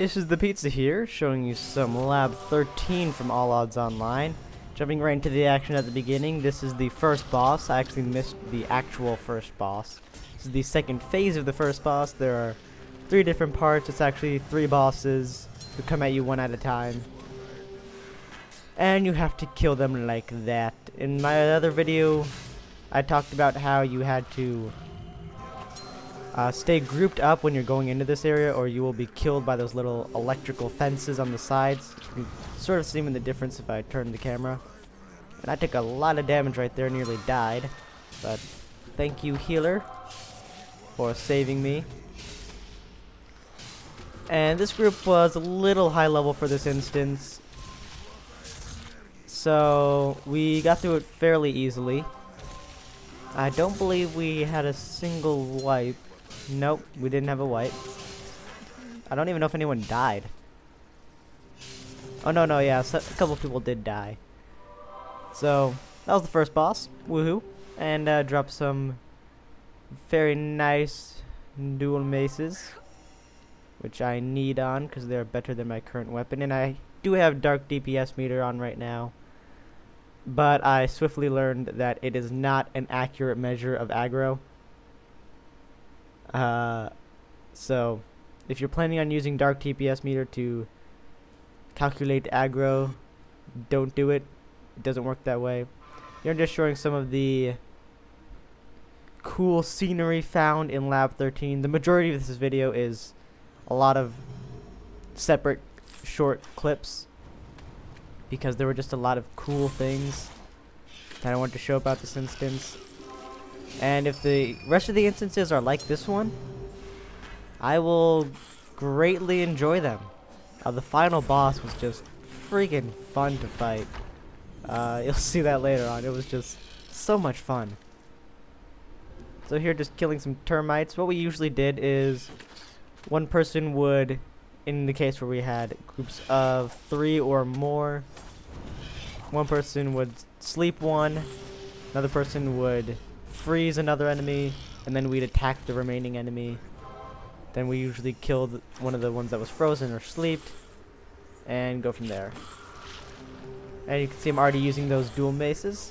This is the pizza here, showing you some Lab 13 from Allods Online. Jumping right into the action at the beginning, this is the first boss. I actually missed the actual first boss. This is the second phase of the first boss. There are 3 different parts. It's actually 3 bosses who come at you one at a time. And you have to kill them like that. In my other video, I talked about how you had to stay grouped up when you're going into this area, or you will be killed by those little electrical fences on the sides. You can sort of see the difference if I turn the camera. And I took a lot of damage right there, nearly died. But thank you, healer, for saving me. And this group was a little high level for this instance, so we got through it fairly easily. I don't believe we had a single wipe. Nope, we didn't have a wipe. I don't even know if anyone died. Oh, no, yeah, so a couple of people did die. So, that was the first boss. Woohoo. And dropped some very nice dual maces, which I need on because they're better than my current weapon. And I do have dark DPS meter on right now, but I swiftly learned that it is not an accurate measure of aggro. So if you're planning on using dark DPS meter to calculate aggro, don't do it. It doesn't work that way. You're just showing some of the cool scenery found in Lab 13. The majority of this video is a lot of separate short clips because there were just a lot of cool things that I wanted to show about this instance. And if the rest of the instances are like this one, I will greatly enjoy them. The final boss was just freaking fun to fight. You'll see that later on. It was just so much fun. So here, just killing some termites. What we usually did is one person would, in the case where we had groups of 3 or more, one person would sleep one, another person would freeze another enemy, and then we'd attack the remaining enemy. Then we usually killed one of the ones that was frozen or sleeped, and go from there. And you can see I'm already using those dual maces,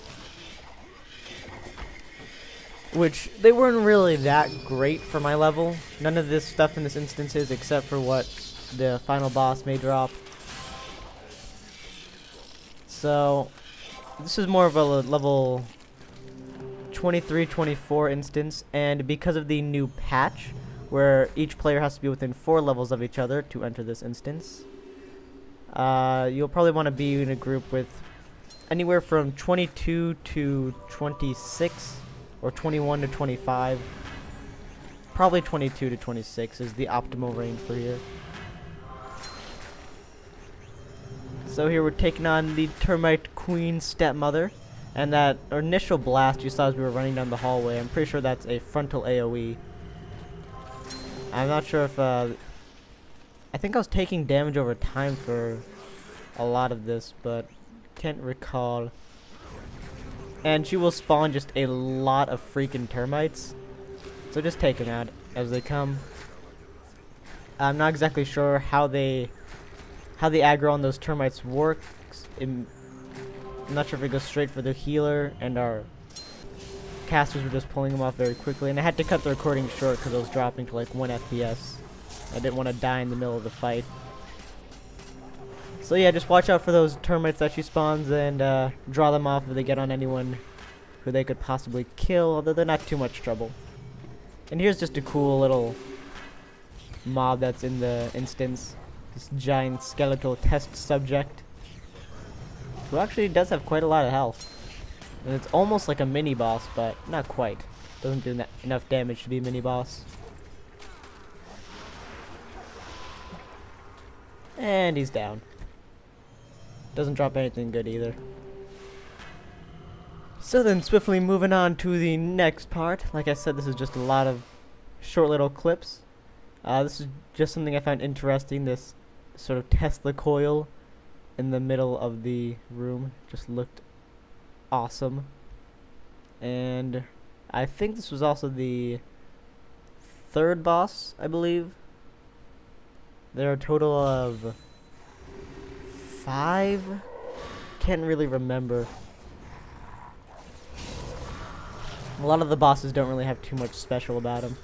which they weren't really that great for my level. None of this stuff in this instance is, except for what the final boss may drop. So this is more of a level 23-24 instance, and because of the new patch where each player has to be within 4 levels of each other to enter this instance, you'll probably want to be in a group with anywhere from 22 to 26 or 21 to 25. Probably 22 to 26 is the optimal range for here. So here we're taking on the Termite Queen Stepmother, and that initial blast you saw as we were running down the hallway, I'm pretty sure that's a frontal AoE. I'm not sure if I think I was taking damage over time for a lot of this, but can't recall. And she will spawn just a lot of freaking termites, so just take them out as they come. I'm not exactly sure how the aggro on those termites works. I'm not sure if it goes straight for the healer, and our casters were just pulling them off very quickly. And I had to cut the recording short because I was dropping to like 1 FPS. I didn't want to die in the middle of the fight. So yeah, just watch out for those termites that she spawns, and draw them off if they get on anyone who they could possibly kill, although they're not too much trouble. And here's just a cool little mob that's in the instance. This giant skeletal test subject, who actually does have quite a lot of health. And it's almost like a mini boss, but not quite. Doesn't do enough damage to be a mini boss. And he's down. Doesn't drop anything good either. So then, swiftly moving on to the next part. Like I said, this is just a lot of short little clips. This is just something I found interesting. This sort of Tesla coil in the middle of the room just looked awesome. And I think this was also the third boss, I believe. There are a total of 5. Can't really remember. A lot of the bosses don't really have too much special about them.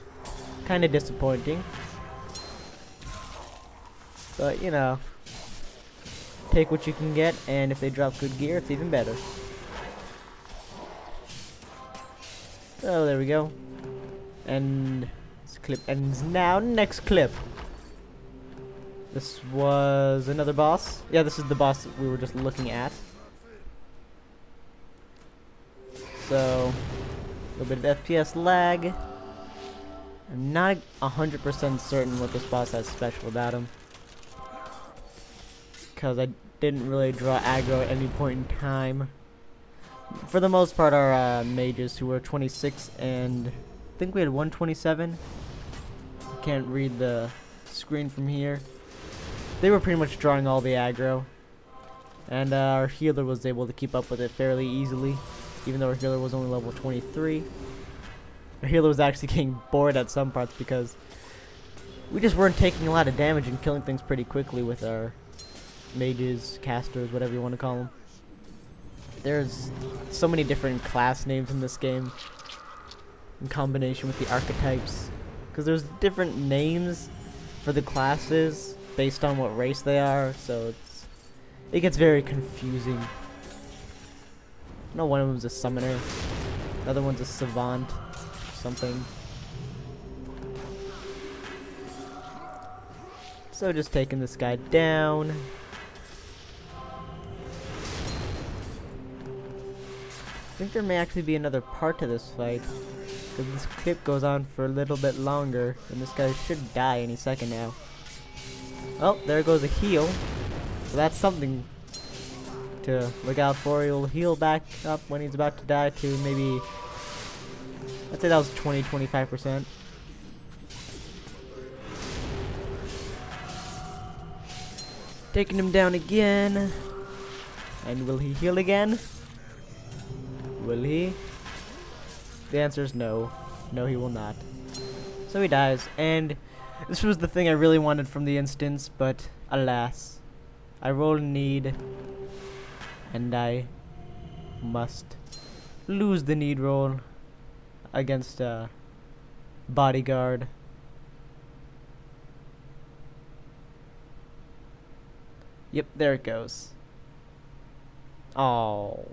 Kind of disappointing. But, you know, take what you can get, and if they drop good gear, it's even better. Oh, there we go. And this clip ends now. Next clip. This was another boss. Yeah, this is the boss that we were just looking at. So, a little bit of FPS lag. I'm not 100% certain what this boss has special about him, because I didn't really draw aggro at any point in time. For the most part, our mages who were 26 and I think we had 127. I can't read the screen from here. They were pretty much drawing all the aggro, and our healer was able to keep up with it fairly easily, even though our healer was only level 23. Our healer was actually getting bored at some parts because we just weren't taking a lot of damage and killing things pretty quickly with our mages, casters, whatever you want to call them. There's so many different class names in this game in combination with the archetypes, because there's different names for the classes based on what race they are, so it gets very confusing. No, one of them's a summoner, another one's a savant, something. So just taking this guy down. I think there may actually be another part to this fight, because this clip goes on for a little bit longer, and this guy should die any second now. Oh, there goes a heal. So that's something to look out for. He'll heal back up when he's about to die to maybe, I'd say that was 20-25%. Taking him down again. And will he heal again? Will he? The answer is no. No, he will not. So he dies, and this was the thing I really wanted from the instance, but alas, I rolled a need, and I must lose the need roll against a bodyguard. Yep, there it goes. Oh,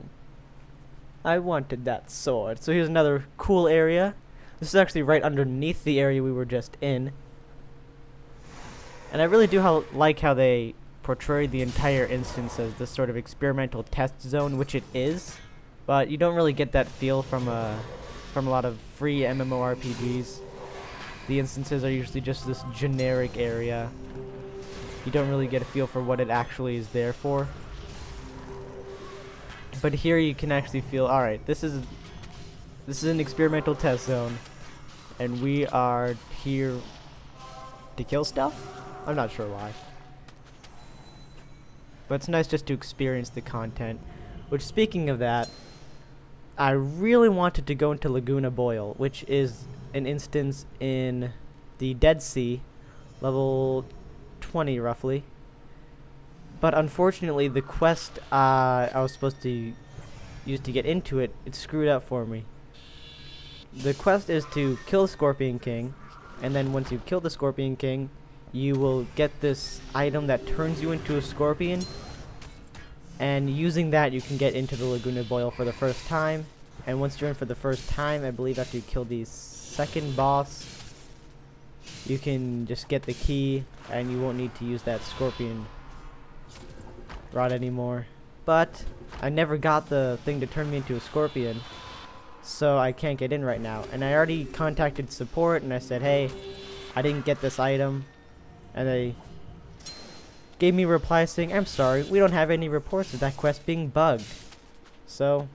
I wanted that sword. So here's another cool area. This is actually right underneath the area we were just in. And I really do like how they portrayed the entire instance as this sort of experimental test zone, which it is. But you don't really get that feel from a lot of free MMORPGs. The instances are usually just this generic area. You don't really get a feel for what it actually is there for. But here you can actually feel, alright, this is an experimental test zone, and we are here to kill stuff? I'm not sure why. But it's nice just to experience the content. Which, speaking of that, I really wanted to go into Laguna Boil, which is an instance in the Dead Sea, level 20 roughly. But unfortunately, the quest I was supposed to use to get into it, it screwed up for me. The quest is to kill Scorpion King, and then once you kill the Scorpion King, you will get this item that turns you into a scorpion, and using that you can get into the Laguna Boil for the first time. And once you're in for the first time, I believe after you kill the second boss, you can just get the key, and you won't need to use that scorpion rod anymore. But I never got the thing to turn me into a scorpion, so I can't get in right now. And I already contacted support and I said, hey, I didn't get this item, and they gave me a reply saying, I'm sorry, we don't have any reports of that quest being bugged, so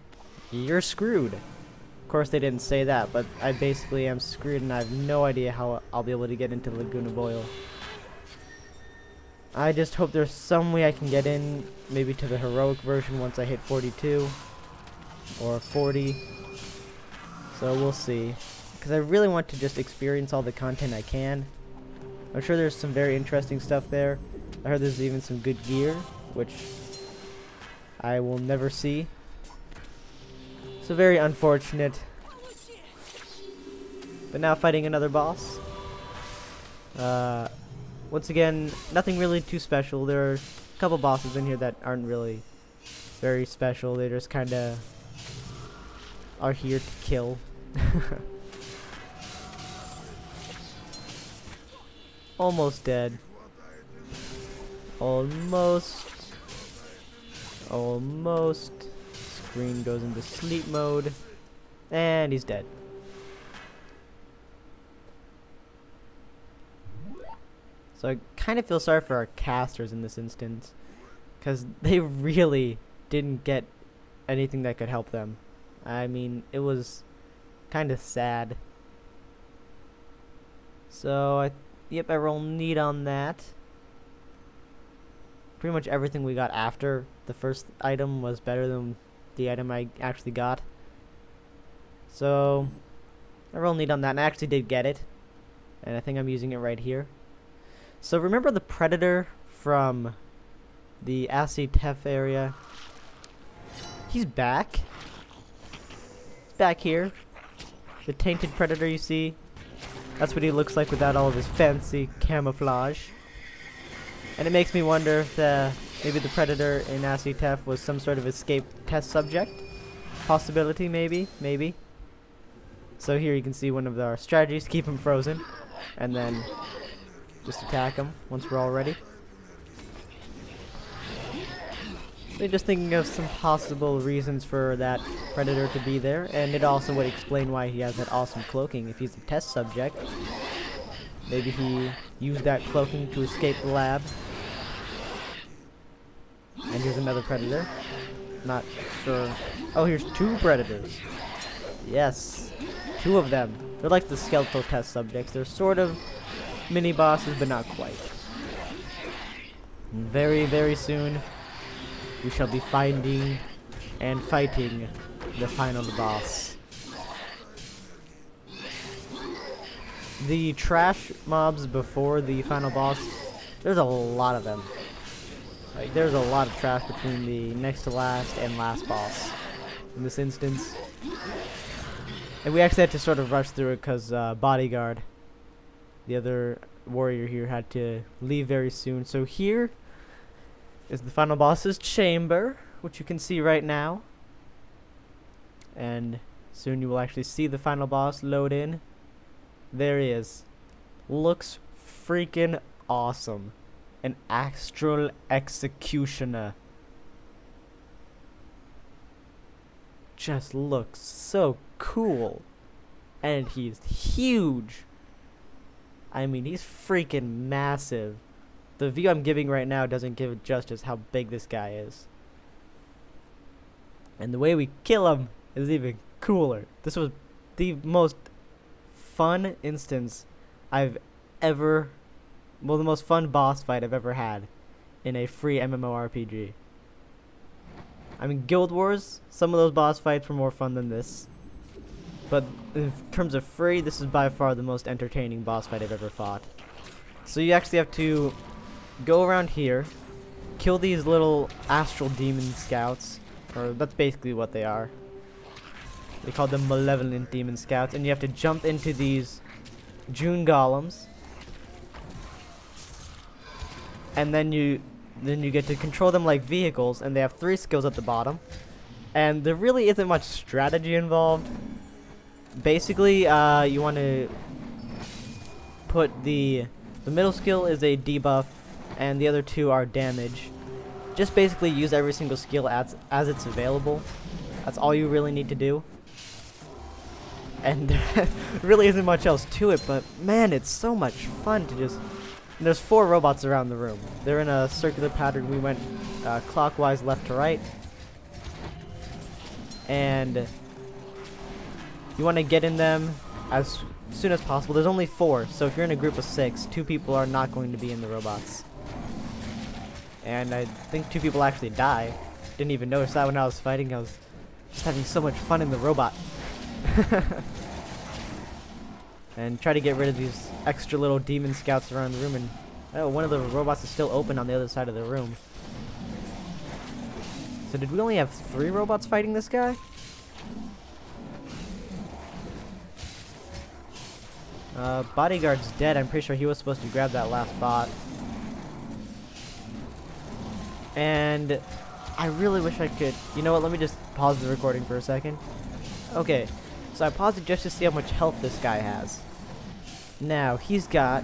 you're screwed. Of course they didn't say that, but I basically am screwed, and I have no idea how I'll be able to get into Laguna Boil. I just hope there's some way I can get in, maybe to the heroic version once I hit 42 or 40. So we'll see, because I really want to just experience all the content I can. I'm sure there's some very interesting stuff there. I heard there's even some good gear, which I will never see. So very unfortunate. But now fighting another boss. Once again, nothing really too special. There are a couple bosses in here that aren't really very special. They just kind of are here to kill. Almost dead. Almost. Almost. Screen goes into sleep mode. And he's dead. So I kind of feel sorry for our casters in this instance, because they really didn't get anything that could help them. I mean, it was kind of sad. So, yep, I roll neat on that. Pretty much everything we got after the first item was better than the item I actually got. So, I roll neat on that, and I actually did get it. And I think I'm using it right here. So remember the Predator from the Acetef area? He's back. He's back here. The tainted Predator you see. That's what he looks like without all of his fancy camouflage. And it makes me wonder if maybe the Predator in Acetef was some sort of escape test subject. Possibility, maybe. Maybe. So here you can see one of our strategies. Keep him frozen. And then just attack him once we're all ready. They're just thinking of some possible reasons for that Predator to be there, and it also would explain why he has that awesome cloaking. If he's a test subject, maybe he used that cloaking to escape the lab. And here's another Predator. Not sure. Oh, here's two Predators. Yes, two of them. They're like the skeletal test subjects. They're sort of mini bosses, but not quite. And very, very soon, we shall be finding and fighting the final boss. The trash mobs before the final boss, there's a lot of them. Like, there's a lot of trash between the next to last and last boss in this instance. And we actually had to sort of rush through it because Bodyguard, the other warrior here, had to leave very soon. So here is the final boss's chamber, which you can see right now. And soon you will actually see the final boss load in. There he is. Looks freaking awesome. An astral executioner. Just looks so cool. And he's huge. I mean, he's freaking massive. The view I'm giving right now doesn't give it justice how big this guy is. And the way we kill him is even cooler. This was the most fun instance I've ever... Well, the most fun boss fight I've ever had in a free MMORPG. I mean, Guild Wars, some of those boss fights were more fun than this. But in terms of free, this is by far the most entertaining boss fight I've ever fought. So you actually have to go around here, kill these little astral demon scouts, or that's basically what they are. They call them malevolent demon scouts, and you have to jump into these June golems, and then you get to control them like vehicles, and they have 3 skills at the bottom, and there really isn't much strategy involved. Basically, you want to put the middle skill is a debuff, and the other 2 are damage. Just basically use every single skill as it's available. That's all you really need to do. And there really isn't much else to it, but man, it's so much fun to just... And there's 4 robots around the room. They're in a circular pattern. We went clockwise left to right. And you want to get in them as soon as possible. There's only 4, so if you're in a group of 6, 2 people are not going to be in the robots. And I think 2 people actually die. Didn't even notice that when I was fighting. I was just having so much fun in the robot. and try to get rid of these extra little demon scouts around the room. And oh, one of the robots is still open on the other side of the room. So did we only have 3 robots fighting this guy? Bodyguard's dead. I'm pretty sure he was supposed to grab that last bot. And I really wish I could. You know what? Let me just pause the recording for a second. Okay, so I paused it just to see how much health this guy has. Now, he's got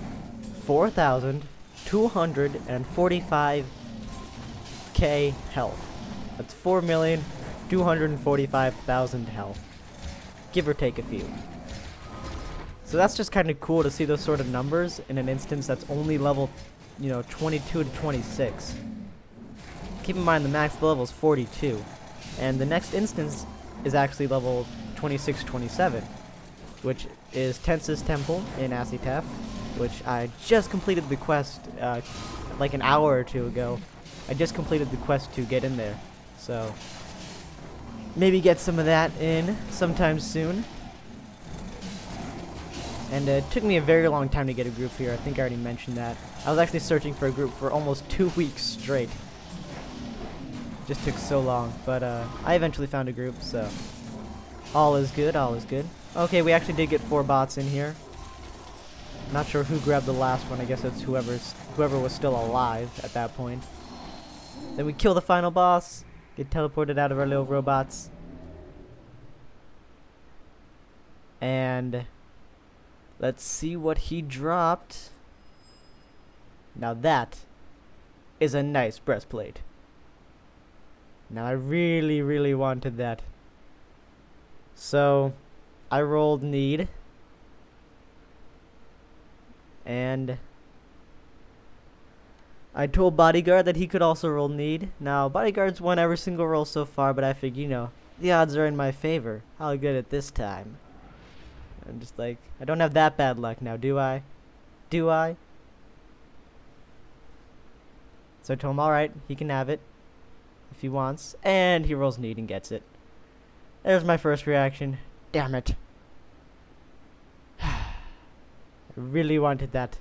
4,245k health. That's 4,245,000 health. Give or take a few. So that's just kind of cool to see those sort of numbers in an instance that's only level, 22 to 26. Keep in mind the max level is 42. And the next instance is actually level 26-27, which is Tensa's Temple in Asitaf, which I just completed the quest like an hour or two ago. I just completed the quest to get in there, so maybe get some of that in sometime soon. And it took me a very long time to get a group here. I think I already mentioned that. I was actually searching for a group for almost 2 weeks straight. Just took so long, but I eventually found a group, so all is good, all is good. Okay, we actually did get 4 bots in here. Not sure who grabbed the last one. I guess it's whoever was still alive at that point. Then we kill the final boss, get teleported out of our little robots, and let's see what he dropped. Now that is a nice breastplate. Now I really, really wanted that. So I rolled need. And I told Bodyguard that he could also roll need. Now Bodyguard's won every single roll so far, but I figured, the odds are in my favor. I'll get it this time. I'm just like, I don't have that bad luck now, do I? Do I? So I told him, alright, he can have it if he wants. And he rolls need and gets it. There's my first reaction. Damn it. I really wanted that.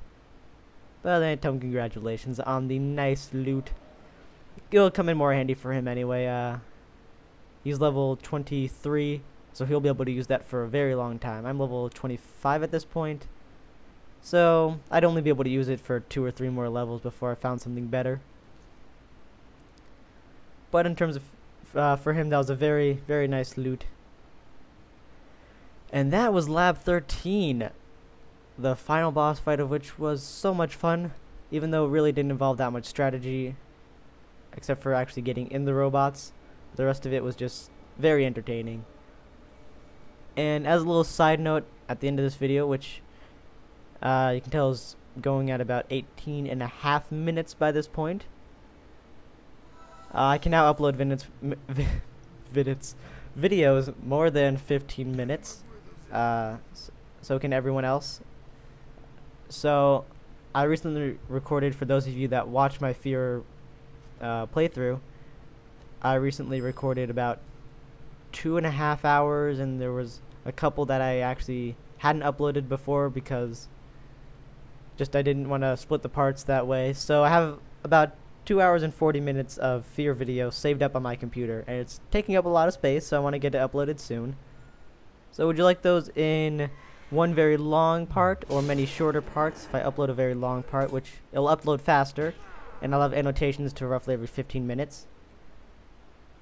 But then I tell him congratulations on the nice loot. It'll come in more handy for him anyway. He's level 23. So he'll be able to use that for a very long time. I'm level 25 at this point. So I'd only be able to use it for 2 or 3 more levels before I found something better. But in terms of, for him, that was a very, very nice loot. And that was Lab 13. The final boss fight of which was so much fun. Even though it really didn't involve that much strategy. Except for actually getting in the robots. The rest of it was just very entertaining. And as a little side note at the end of this video, which you can tell is going at about 18.5 minutes by this point, I can now upload videos more than 15 minutes. So can everyone else. So I recently recorded, for those of you that watch my Fear playthrough, I recently recorded about 2.5 hours, and there was a couple that I actually hadn't uploaded before because just I didn't want to split the parts that way. So I have about 2 hours and 40 minutes of Fear video saved up on my computer, and it's taking up a lot of space, so I want to get it uploaded soon. So would you like those in one very long part or many shorter parts? If I upload a very long part, which it'll upload faster, and I'll have annotations to roughly every 15 minutes.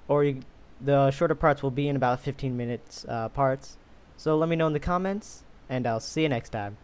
Or the shorter parts will be in about 15 minutes parts. So let me know in the comments, and I'll see you next time.